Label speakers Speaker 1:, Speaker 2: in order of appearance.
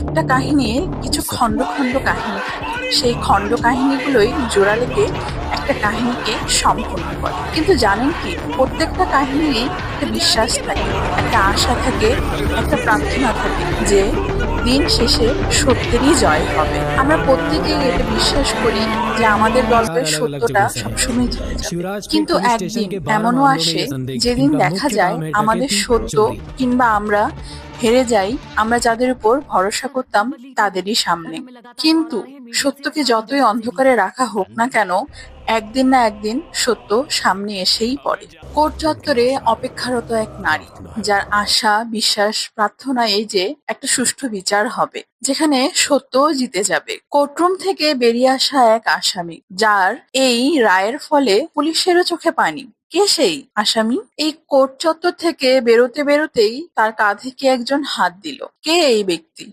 Speaker 1: একটা কাহিনীর কিছু খণ্ড খণ্ড কাহিনী থাকে। সেই খণ্ড কাহিনীগুলোই জোড়া লেগে একটা কাহিনীকে সম্পূর্ণ করে। কিন্তু জানেন কি, প্রত্যেকটা কাহিনীরই একটা বিশ্বাস থাকে, একটা আশা থাকে, একটা প্রার্থনা থাকে যে দিন শেষে সত্যেরই জয় হবে। আমরা প্রত্যেকেই এটা বিশ্বাস করি যে আমাদের গল্পের
Speaker 2: अलग अलग
Speaker 1: সত্যটা
Speaker 2: जगहों से हैं।
Speaker 1: সবসময় জিতে যাবে।
Speaker 2: शिवराजपुर
Speaker 1: কিন্তু
Speaker 2: पुलिस स्टेशन
Speaker 1: একদিন
Speaker 2: के बार
Speaker 1: এমনও
Speaker 2: मामलों में
Speaker 1: আসে
Speaker 2: ये संदिग्ध
Speaker 1: যেদিন
Speaker 2: इनका
Speaker 1: দেখা
Speaker 2: मुख्य
Speaker 1: যায়
Speaker 2: काम है
Speaker 1: আমাদের
Speaker 2: डकैती
Speaker 1: সত্য
Speaker 2: चोरी।
Speaker 1: কিংবা আমরা হেরে যাই আমরা যাদের উপর ভরসা করতাম তাদেরই সামনে। কিন্তু সত্যকে যতই অন্ধকারে রাখা হোক না কেন, একদিন না একদিন সত্য সামনে এসেই পড়ে। কোর্ট চত্বরে অপেক্ষারত এক নারী, যার আশা, বিশ্বাস, প্রার্থনা এই যে একটা সুষ্ঠু বিচার হবে, যেখানে সত্যও জিতে যাবে। কোর্টরুম থেকে বেরিয়ে আসা এক আসামি, যার এই রায়ের ফলে পুলিশেরও চোখে পানি। কে সেই আসামি? এই কোর্ট চত্বর থেকে বেরোতে বেরোতেই তার কাঁধে কে একজন হাত দিল। কে এই ব্যক্তি?